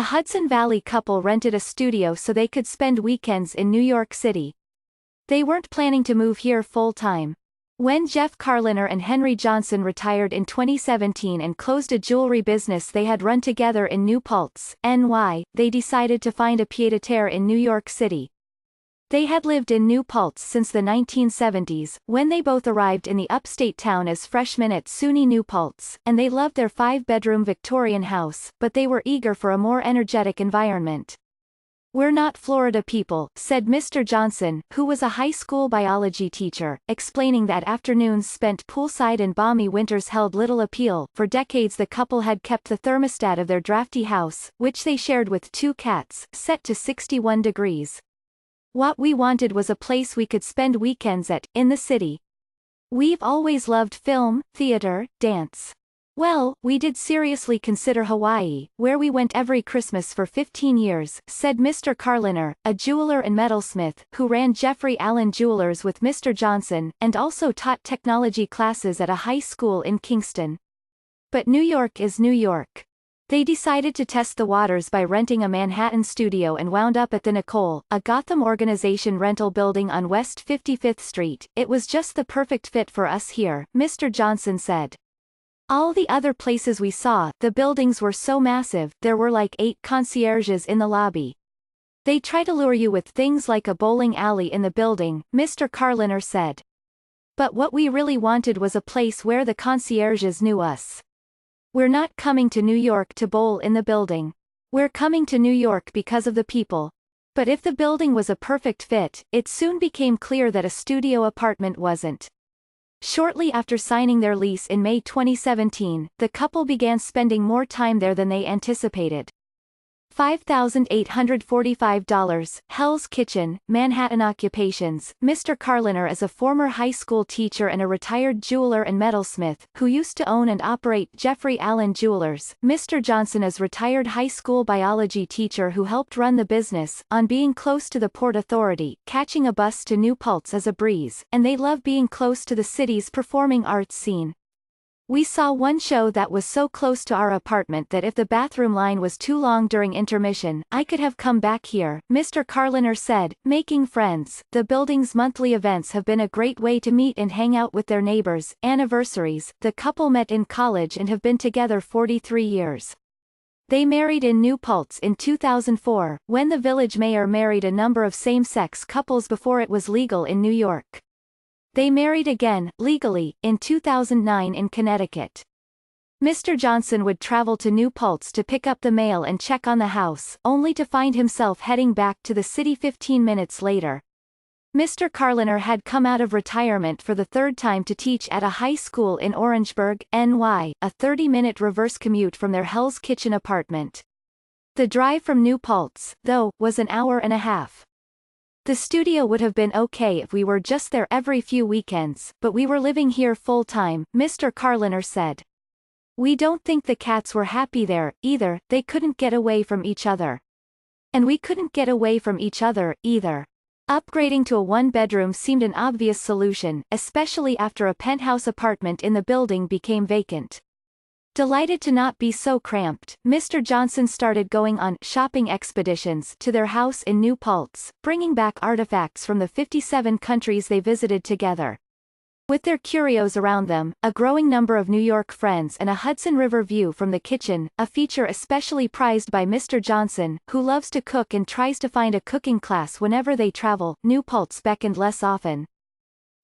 A Hudson Valley couple rented a studio so they could spend weekends in New York City. They weren't planning to move here full-time. When Jeff Carliner and Henry Johnson retired in 2017 and closed a jewelry business they had run together in New Paltz, NY, they decided to find a pied-à-terre in New York City. They had lived in New Paltz since the 1970s, when they both arrived in the upstate town as freshmen at SUNY New Paltz, and they loved their 5-bedroom Victorian house, but they were eager for a more energetic environment. "We're not Florida people," said Mr. Johnson, who was a high school biology teacher, explaining that afternoons spent poolside and balmy winters held little appeal. For decades the couple had kept the thermostat of their drafty house, which they shared with 2 cats, set to 61 degrees. "What we wanted was a place we could spend weekends at, in the city. We've always loved film, theater, dance. Well, we did seriously consider Hawaii, where we went every Christmas for 15 years, said Mr. Carliner, a jeweler and metalsmith, who ran Jeffrey Allen Jewelers with Mr. Johnson, and also taught technology classes at a high school in Kingston. But New York is New York. They decided to test the waters by renting a Manhattan studio and wound up at the Nicole, a Gotham organization rental building on West 55th Street. It was just the perfect fit for us here," Mr. Johnson said. "All the other places we saw, the buildings were so massive, there were like 8 concierges in the lobby. They try to lure you with things like a bowling alley in the building," Mr. Carliner said. "But what we really wanted was a place where the concierges knew us. We're not coming to New York to bowl in the building. We're coming to New York because of the people." But if the building was a perfect fit, it soon became clear that a studio apartment wasn't. Shortly after signing their lease in May 2017, the couple began spending more time there than they anticipated. $5,845, Hell's Kitchen, Manhattan occupations. Mr. Carliner is a former high school teacher and a retired jeweler and metalsmith, who used to own and operate Jeffrey Allen Jewelers. Mr. Johnson is retired high school biology teacher who helped run the business. On being close to the Port Authority, catching a bus to New Paltz is a breeze, and they love being close to the city's performing arts scene. "We saw one show that was so close to our apartment that if the bathroom line was too long during intermission, I could have come back here," Mr. Carliner said. Making friends. The building's monthly events have been a great way to meet and hang out with their neighbors. Anniversaries. The couple met in college and have been together 43 years. They married in New Paltz in 2004, when the village mayor married a number of same-sex couples before it was legal in New York. They married again, legally, in 2009 in Connecticut. Mr. Johnson would travel to New Paltz to pick up the mail and check on the house, only to find himself heading back to the city 15 minutes later. Mr. Carliner had come out of retirement for the 3rd time to teach at a high school in Orangeburg, NY, a 30-minute reverse commute from their Hell's Kitchen apartment. The drive from New Paltz, though, was an hour and a half. "The studio would have been okay if we were just there every few weekends, but we were living here full-time," Mr. Carliner said. "We don't think the cats were happy there, either. They couldn't get away from each other. And we couldn't get away from each other, either." Upgrading to a 1-bedroom seemed an obvious solution, especially after a penthouse apartment in the building became vacant. Delighted to not be so cramped, Mr. Johnson started going on shopping expeditions to their house in New Paltz, bringing back artifacts from the 57 countries they visited together. With their curios around them, a growing number of New York friends and a Hudson River view from the kitchen, a feature especially prized by Mr. Johnson, who loves to cook and tries to find a cooking class whenever they travel, New Paltz beckoned less often.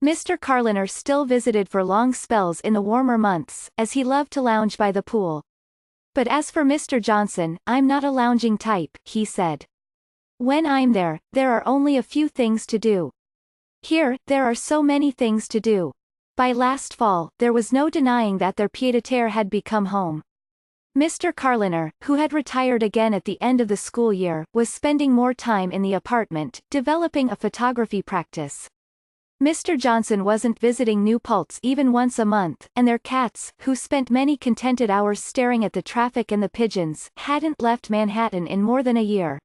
Mr. Carliner still visited for long spells in the warmer months, as he loved to lounge by the pool. "But as for Mr. Johnson, I'm not a lounging type," he said. "When I'm there, there are only a few things to do. Here, there are so many things to do." By last fall, there was no denying that their pied-à-terre had become home. Mr. Carliner, who had retired again at the end of the school year, was spending more time in the apartment, developing a photography practice. Mr. Johnson wasn't visiting New Paltz even once a month, and their cats, who spent many contented hours staring at the traffic and the pigeons, hadn't left Manhattan in more than a year.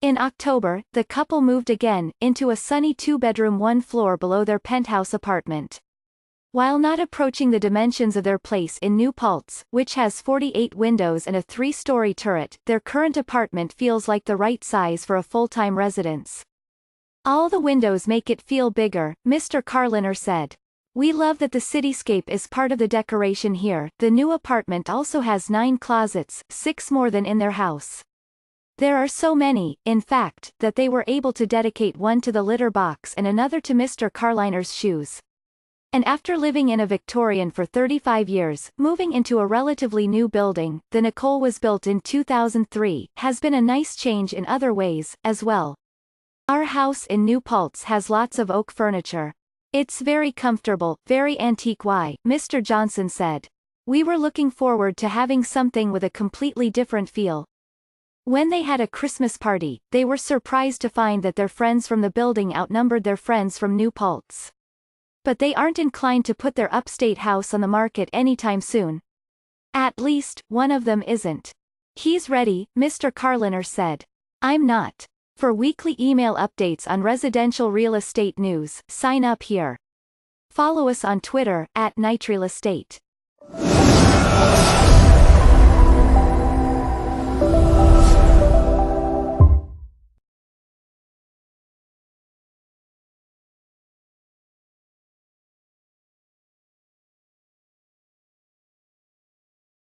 In October, the couple moved again, into a sunny 2-bedroom 1 floor below their penthouse apartment. While not approaching the dimensions of their place in New Paltz, which has 48 windows and a 3-story turret, their current apartment feels like the right size for a full-time residence. All the windows make it feel bigger, Mr. Carliner said. We love that the cityscape is part of the decoration here. The new apartment also has 9 closets, 6 more than in their house. There are so many, in fact, that they were able to dedicate one to the litter box and another to Mr. Carliner's shoes. And after living in a Victorian for 35 years, moving into a relatively new building, the Nicole was built in 2003, has been a nice change in other ways, as well. Our house in New Paltz has lots of oak furniture. It's very comfortable, very antique. Mr. Johnson said. We were looking forward to having something with a completely different feel. When they had a Christmas party, they were surprised to find that their friends from the building outnumbered their friends from New Paltz. But they aren't inclined to put their upstate house on the market anytime soon. At least, one of them isn't. He's ready, Mr. Carliner said. I'm not. For weekly email updates on residential real estate news, sign up here. Follow us on Twitter, @NightRealEstate.